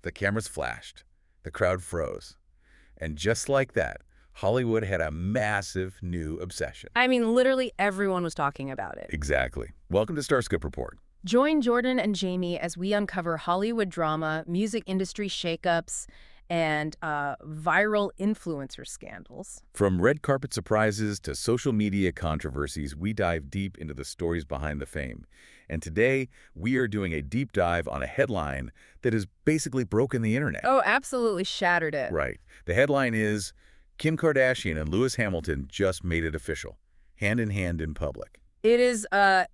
the cameras flashed, the crowd froze. And just like that, Hollywood had a massive new obsession. I mean, literally everyone was talking about it. Exactly. Welcome to Starscope Report. Join Jordan and Jamie as we uncover Hollywood drama, music industry shakeups, and viral influencer scandals. From red carpet surprises to social media controversies, we dive deep into the stories behind the fame. And today, we are doing a deep dive on a headline that has basically broken the internet. Oh, absolutely shattered it. Right. The headline is, Kim Kardashian and Lewis Hamilton just made it official, hand in hand in public. It is,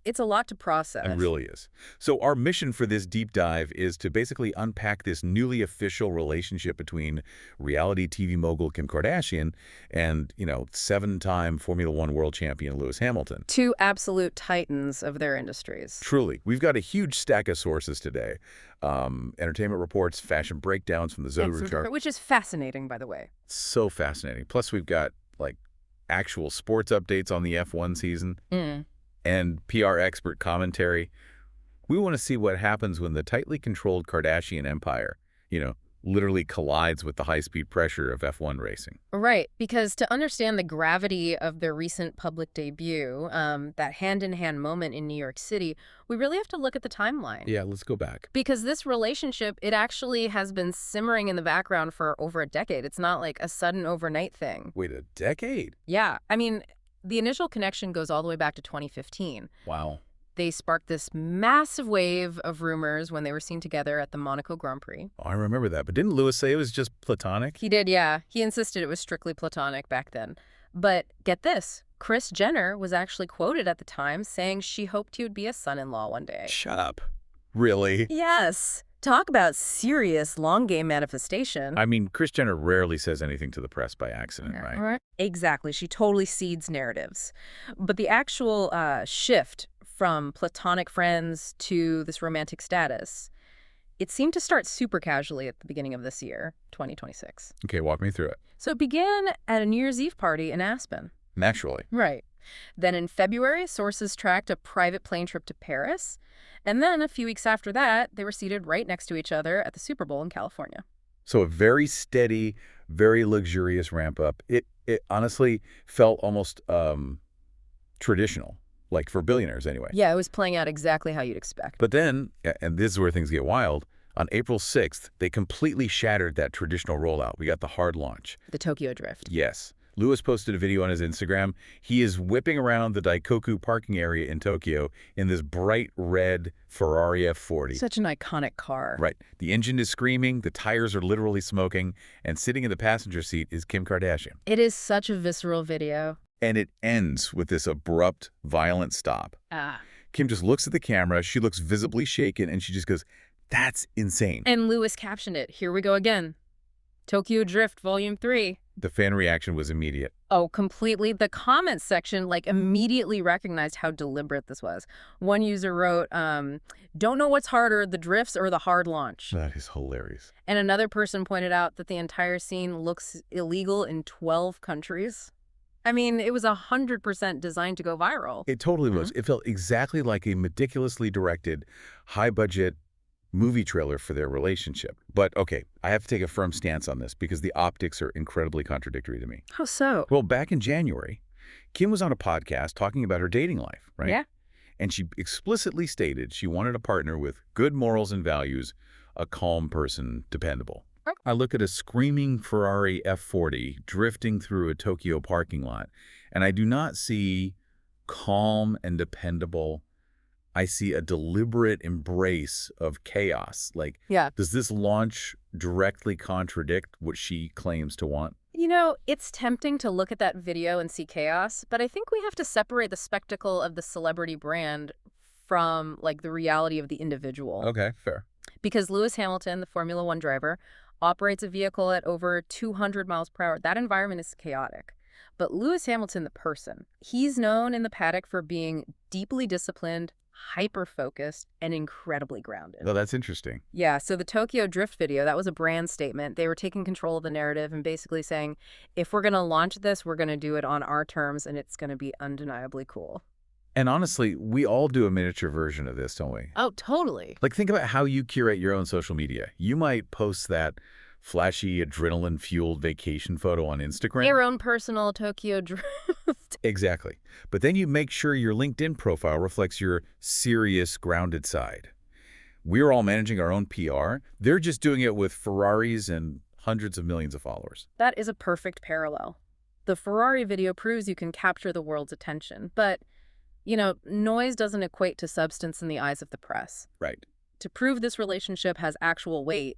it's a lot to process. It really is. So our mission for this deep dive is to basically unpack this newly official relationship between reality TV mogul Kim Kardashian and, seven-time Formula One world champion Lewis Hamilton. Two absolute titans of their industries. Truly. We've got a huge stack of sources today. Entertainment reports, fashion breakdowns from the Zodiac. Which is fascinating, by the way. So fascinating. Plus, we've got, actual sports updates on the F1 season. And PR expert commentary. We want to see what happens when the tightly controlled Kardashian empire, literally collides with the high-speed pressure of F1 racing. Right, because to understand the gravity of their recent public debut, that hand-in-hand moment in New York City, we really have to look at the timeline. Yeah, let's go back. Because this relationship, it actually has been simmering in the background for over a decade. It's not like a sudden overnight thing. Wait, a decade? Yeah, I mean, the initial connection goes all the way back to 2015. Wow. They sparked this massive wave of rumors when they were seen together at the Monaco Grand Prix. Oh, I remember that. But didn't Lewis say it was just platonic? He did, yeah. He insisted it was strictly platonic back then. But get this, Kris Jenner was actually quoted at the time saying she hoped he would be a son-in-law one day. Shut up. Really? Yes. Talk about serious long-game manifestation. I mean, Kris Jenner rarely says anything to the press by accident, right? Exactly. She totally seeds narratives. But the actual shift from platonic friends to this romantic status, it seemed to start super casually at the beginning of this year, 2026. Okay, walk me through it. So it began at a New Year's Eve party in Aspen. Naturally. Right. Then in February, sources tracked a private plane trip to Paris. And then a few weeks after that, they were seated right next to each other at the Super Bowl in California. So a very steady, very luxurious ramp up. It honestly felt almost traditional. Like for billionaires, anyway. Yeah, it was playing out exactly how you'd expect. But then, and this is where things get wild, on April 6th, they completely shattered that traditional rollout. We got the hard launch. The Tokyo Drift. Yes. Lewis posted a video on his Instagram. He is whipping around the Daikoku parking area in Tokyo in this bright red Ferrari F40. Such an iconic car. Right. The engine is screaming, the tires are literally smoking, and sitting in the passenger seat is Kim Kardashian. It is such a visceral video. And it ends with this abrupt, violent stop. Kim just looks at the camera, she looks visibly shaken, and she just goes, "That's insane." And Lewis captioned it, "Here we go again. Tokyo Drift Volume 3. The fan reaction was immediate. Oh, completely. The comments section, immediately recognized how deliberate this was. One user wrote, "Don't know what's harder, the drifts or the hard launch." That is hilarious. And another person pointed out that the entire scene looks illegal in 12 countries. I mean, it was 100% designed to go viral. It totally was. It felt exactly like a meticulously directed, high-budget movie trailer for their relationship. But, okay, I have to take a firm stance on this because the optics are incredibly contradictory to me. How so? Well, back in January, Kim was on a podcast talking about her dating life, right? Yeah. And she explicitly stated she wanted a partner with good morals and values, a calm person, dependable. I look at a screaming Ferrari F40 drifting through a Tokyo parking lot, and I do not see calm and dependable. I see a deliberate embrace of chaos. Does this launch directly contradict what she claims to want? It's tempting to look at that video and see chaos, but I think we have to separate the spectacle of the celebrity brand from, the reality of the individual. Okay, fair. Because Lewis Hamilton, the Formula One driver, operates a vehicle at over 200 miles per hour. That environment is chaotic. But Lewis Hamilton, the person, he's known in the paddock for being deeply disciplined, hyper-focused, and incredibly grounded. Oh, that's interesting. Yeah, so the Tokyo Drift video, that was a brand statement. They were taking control of the narrative and basically saying, if we're going to launch this, we're going to do it on our terms, and it's going to be undeniably cool. And honestly, we all do a miniature version of this, don't we? Oh, totally. Like, think about how you curate your own social media. You might post that flashy, adrenaline-fueled vacation photo on Instagram. Your own personal Tokyo drift. Exactly. But then you make sure your LinkedIn profile reflects your serious, grounded side. We're all managing our own PR. They're just doing it with Ferraris and hundreds of millions of followers. That is a perfect parallel. The Ferrari video proves you can capture the world's attention, but, noise doesn't equate to substance in the eyes of the press. Right. To prove this relationship has actual weight,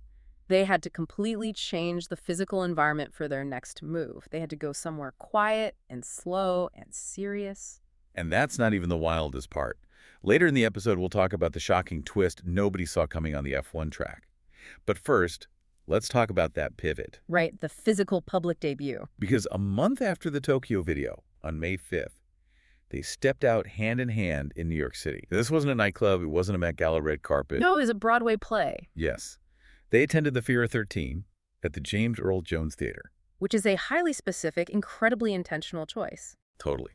they had to completely change the physical environment for their next move. They had to go somewhere quiet and slow and serious. And that's not even the wildest part. Later in the episode, we'll talk about the shocking twist nobody saw coming on the F1 track. But first, let's talk about that pivot. Right, the physical public debut. Because a month after the Tokyo video, on May 5th, they stepped out hand in hand in New York City. This wasn't a nightclub. It wasn't a Met Gala red carpet. No, it was a Broadway play. Yes. They attended the Fear of 13 at the James Earle Jones Theatre. Which is a highly specific, incredibly intentional choice. Totally.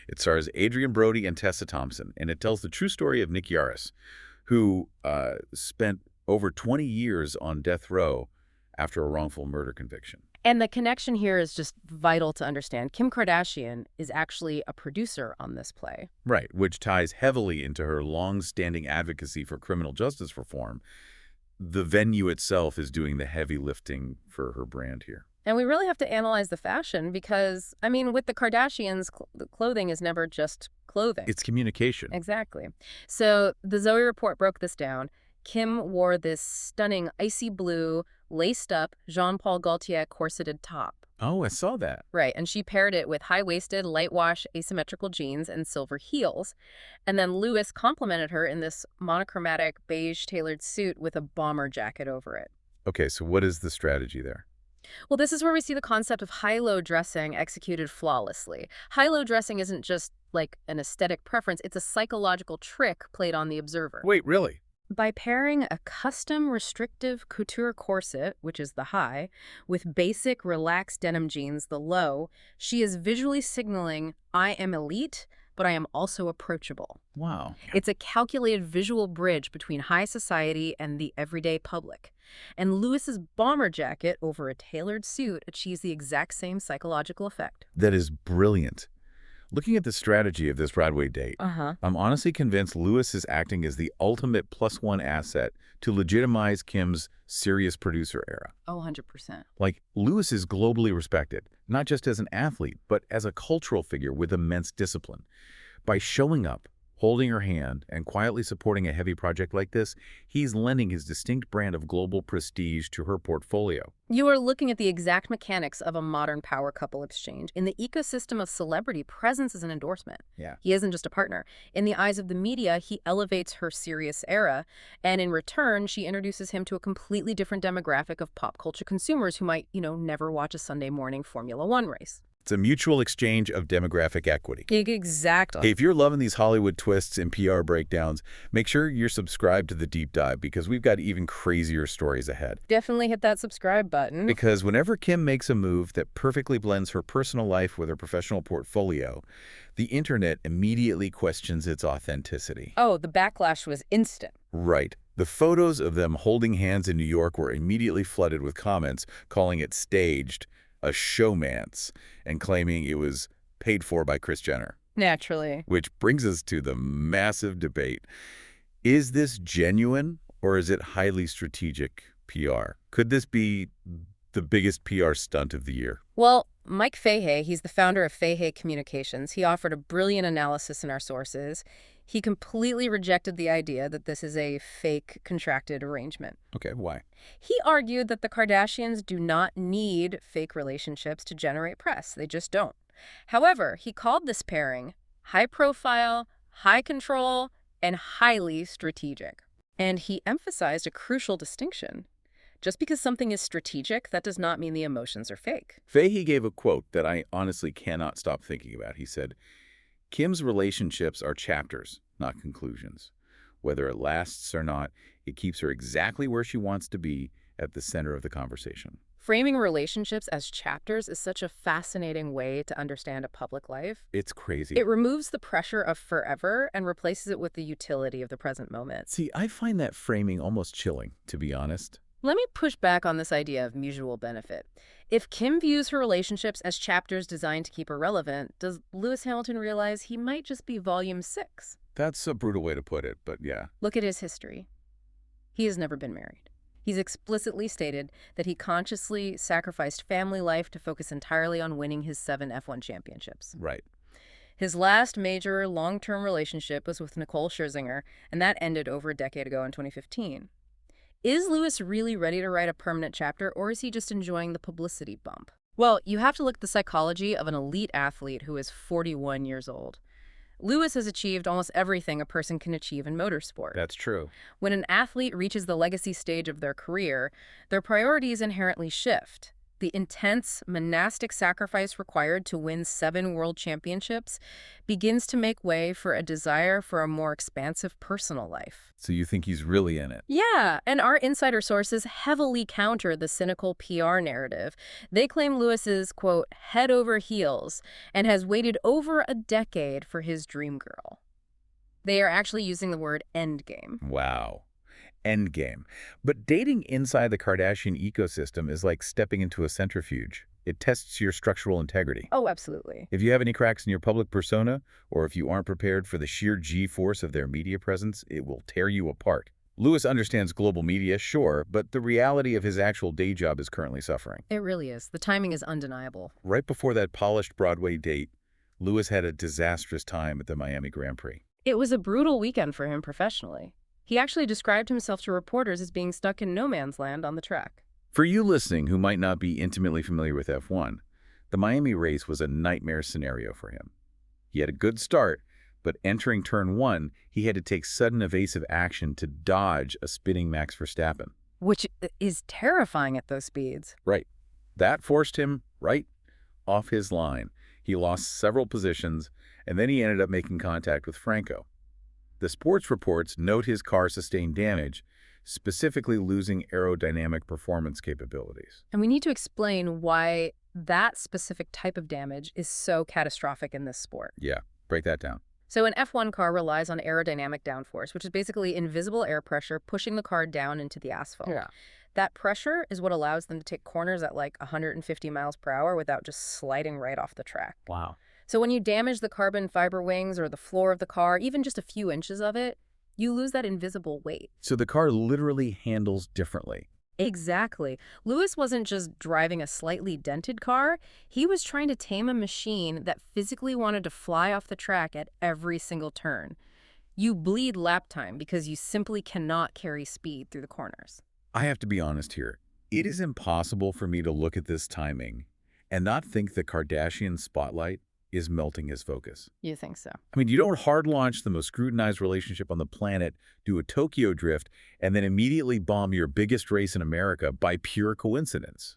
It stars Adrian Brody and Tessa Thompson, and it tells the true story of Nick Yaris, who spent over 20 years on death row after a wrongful murder conviction. And the connection here is just vital to understand. Kim Kardashian is actually a producer on this play. Right, which ties heavily into her long-standing advocacy for criminal justice reform. The venue itself is doing the heavy lifting for her brand here. And we really have to analyze the fashion because, with the Kardashians, the clothing is never just clothing. It's communication. Exactly. So the Zoe Report broke this down. Kim wore this stunning icy blue, laced-up Jean Paul Gaultier corseted top. Oh, I saw that. Right, and she paired it with high-waisted, light-wash, asymmetrical jeans and silver heels. And then Lewis complimented her in this monochromatic beige tailored suit with a bomber jacket over it. Okay, so what is the strategy there? Well, this is where we see the concept of high-low dressing executed flawlessly. High-low dressing isn't just like an aesthetic preference, it's a psychological trick played on the observer. Wait, really? By pairing a custom restrictive couture corset, which is the high, with basic relaxed denim jeans, the low, she is visually signaling, I am elite, but I am also approachable. Wow. It's a calculated visual bridge between high society and the everyday public. And Lewis's bomber jacket over a tailored suit achieves the exact same psychological effect. That is brilliant. Looking at the strategy of this Broadway date, I'm honestly convinced Lewis is acting as the ultimate +1 asset to legitimize Kim's serious producer era. Oh, 100%. Like, Lewis is globally respected, not just as an athlete, but as a cultural figure with immense discipline. By showing up, holding her hand, and quietly supporting a heavy project like this, he's lending his distinct brand of global prestige to her portfolio. You are looking at the exact mechanics of a modern power couple exchange. In the ecosystem of celebrity, presence is an endorsement. Yeah. He isn't just a partner. In the eyes of the media, he elevates her serious era, and in return, she introduces him to a completely different demographic of pop culture consumers who might, never watch a Sunday morning Formula One race. It's a mutual exchange of demographic equity. Exactly. Hey, if you're loving these Hollywood twists and PR breakdowns, make sure you're subscribed to The Deep Dive because we've got even crazier stories ahead. Definitely hit that subscribe button. Because whenever Kim makes a move that perfectly blends her personal life with her professional portfolio, the internet immediately questions its authenticity. Oh, the backlash was instant. Right. The photos of them holding hands in New York were immediately flooded with comments calling it staged, a showmance, and claiming it was paid for by Kris Jenner. Naturally. Which brings us to the massive debate. Is this genuine or is it highly strategic PR? Could this be the biggest PR stunt of the year? Well, Mike Fahey, he's the founder of Fahey Communications. He offered a brilliant analysis in our sources. He completely rejected the idea that this is a fake contracted arrangement. Okay, why? He argued that the Kardashians do not need fake relationships to generate press. They just don't. However, he called this pairing high profile, high control, and highly strategic. And he emphasized a crucial distinction. Just because something is strategic, that does not mean the emotions are fake. Fahey gave a quote that I honestly cannot stop thinking about. He said, Kim's relationships are chapters, not conclusions. Whether it lasts or not, it keeps her exactly where she wants to be at the center of the conversation. Framing relationships as chapters is such a fascinating way to understand a public life. It's crazy. It removes the pressure of forever and replaces it with the utility of the present moment. See, I find that framing almost chilling, to be honest. Let me push back on this idea of mutual benefit. If Kim views her relationships as chapters designed to keep her relevant, does Lewis Hamilton realize he might just be volume 6? That's a brutal way to put it, but yeah. Look at his history. He has never been married. He's explicitly stated that he consciously sacrificed family life to focus entirely on winning his 7 F1 championships. Right. His last major long-term relationship was with Nicole Scherzinger, and that ended over a decade ago in 2015. Is Lewis really ready to write a permanent chapter, or is he just enjoying the publicity bump? Well, you have to look at the psychology of an elite athlete who is 41 years old. Lewis has achieved almost everything a person can achieve in motorsport. That's true. When an athlete reaches the legacy stage of their career, their priorities inherently shift. The intense monastic sacrifice required to win 7 world championships begins to make way for a desire for a more expansive personal life. So you think he's really in it? Yeah, and our insider sources heavily counter the cynical PR narrative. They claim Lewis is, quote, head over heels and has waited over a decade for his dream girl. They are actually using the word endgame. Wow. Endgame. But dating inside the Kardashian ecosystem is like stepping into a centrifuge. It tests your structural integrity. Oh, absolutely. If you have any cracks in your public persona, or if you aren't prepared for the sheer G-force of their media presence, it will tear you apart. Lewis understands global media, sure, but the reality of his actual day job is currently suffering. It really is. The timing is undeniable. Right before that polished Broadway date, Lewis had a disastrous time at the Miami Grand Prix. It was a brutal weekend for him professionally. He actually described himself to reporters as being stuck in no man's land on the track. For you listening who might not be intimately familiar with F1, the Miami race was a nightmare scenario for him. He had a good start, but entering turn 1, he had to take sudden evasive action to dodge a spinning Max Verstappen. Which is terrifying at those speeds. Right. That forced him right off his line. He lost several positions, and then he ended up making contact with Franco. The sports reports note his car sustained damage, specifically losing aerodynamic performance capabilities. And we need to explain why that specific type of damage is so catastrophic in this sport. Yeah, break that down. So an F1 car relies on aerodynamic downforce, which is basically invisible air pressure pushing the car down into the asphalt. Yeah. That pressure is what allows them to take corners at like 150 miles per hour without just sliding right off the track. Wow. So when you damage the carbon fiber wings or the floor of the car, even just a few inches of it, you lose that invisible weight. So the car literally handles differently. Exactly. Lewis wasn't just driving a slightly dented car. He was trying to tame a machine that physically wanted to fly off the track at every single turn. You bleed lap time because you simply cannot carry speed through the corners. I have to be honest here. It is impossible for me to look at this timing and not think the Kardashian spotlight is melting his focus. You think so? I mean, you don't hard launch the most scrutinized relationship on the planet, do a Tokyo drift, and then immediately bomb your biggest race in America by pure coincidence.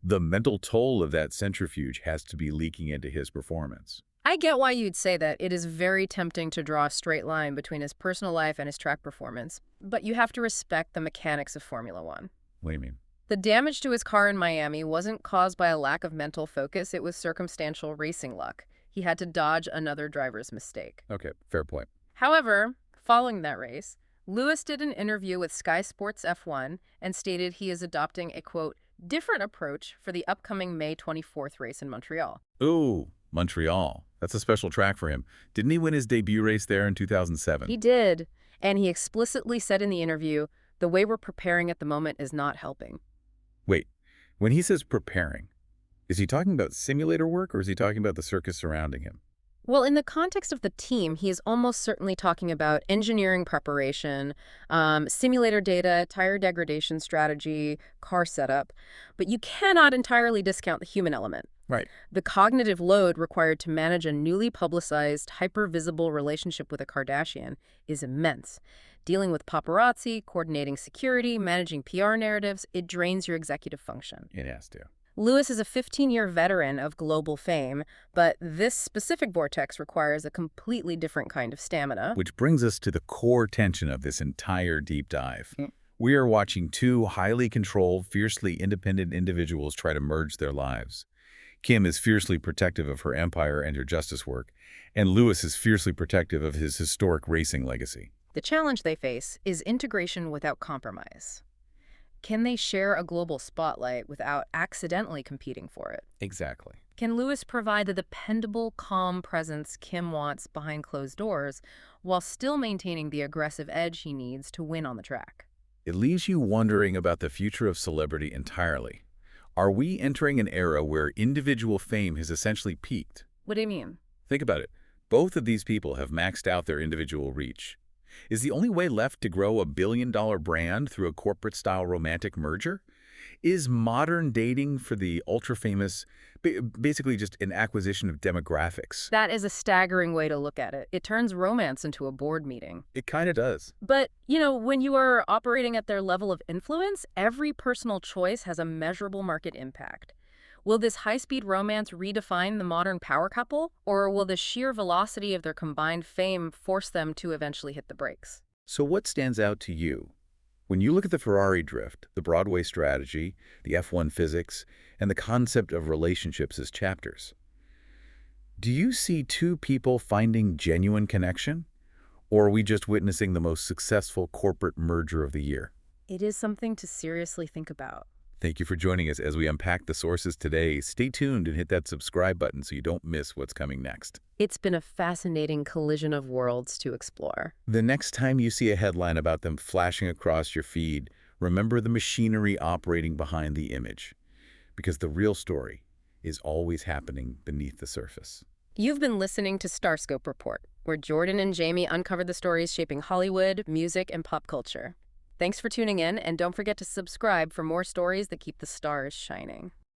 The mental toll of that centrifuge has to be leaking into his performance. I get why you'd say that. It is very tempting to draw a straight line between his personal life and his track performance, but you have to respect the mechanics of Formula One. What do you mean? The damage to his car in Miami wasn't caused by a lack of mental focus, it was circumstantial racing luck. He had to dodge another driver's mistake. Okay, fair point. However, following that race, Lewis did an interview with Sky Sports F1 and stated he is adopting a, quote, different approach for the upcoming May 24th race in Montreal. Ooh, Montreal. That's a special track for him. Didn't he win his debut race there in 2007? He did, and he explicitly said in the interview, the way we're preparing at the moment is not helping. Wait, when he says preparing, is he talking about simulator work or is he talking about the circus surrounding him? Well, in the context of the team, he is almost certainly talking about engineering preparation, simulator data, tire degradation strategy, car setup. But you cannot entirely discount the human element. Right. The cognitive load required to manage a newly publicized, hyper-visible relationship with a Kardashian is immense. Dealing with paparazzi, coordinating security, managing PR narratives, it drains your executive function. It has to. Lewis is a 15-year veteran of global fame, but this specific vortex requires a completely different kind of stamina. Which brings us to the core tension of this entire deep dive. We are watching two highly controlled, fiercely independent individuals try to merge their lives. Kim is fiercely protective of her empire and her justice work, and Lewis is fiercely protective of his historic racing legacy. The challenge they face is integration without compromise. Can they share a global spotlight without accidentally competing for it? Exactly. Can Lewis provide the dependable, calm presence Kim wants behind closed doors while still maintaining the aggressive edge he needs to win on the track? It leaves you wondering about the future of celebrity entirely. Are we entering an era where individual fame has essentially peaked? What do you mean? Think about it. Both of these people have maxed out their individual reach. Is the only way left to grow a billion-dollar brand through a corporate-style romantic merger? Is modern dating for the ultra-famous basically just an acquisition of demographics? That is a staggering way to look at it. It turns romance into a board meeting. It kind of does. But, when you are operating at their level of influence, every personal choice has a measurable market impact. Will this high-speed romance redefine the modern power couple, or will the sheer velocity of their combined fame force them to eventually hit the brakes? So what stands out to you? When you look at the Ferrari drift, the Broadway strategy, the F1 physics, and the concept of relationships as chapters, do you see two people finding genuine connection? Or are we just witnessing the most successful corporate merger of the year? It is something to seriously think about. Thank you for joining us as we unpack the sources today. Stay tuned and hit that subscribe button so you don't miss what's coming next. It's been a fascinating collision of worlds to explore. The next time you see a headline about them flashing across your feed, remember the machinery operating behind the image, because the real story is always happening beneath the surface. You've been listening to Starscope Report, where Jordan and Jamie uncover the stories shaping Hollywood, music, and pop culture. Thanks for tuning in, and don't forget to subscribe for more stories that keep the stars shining.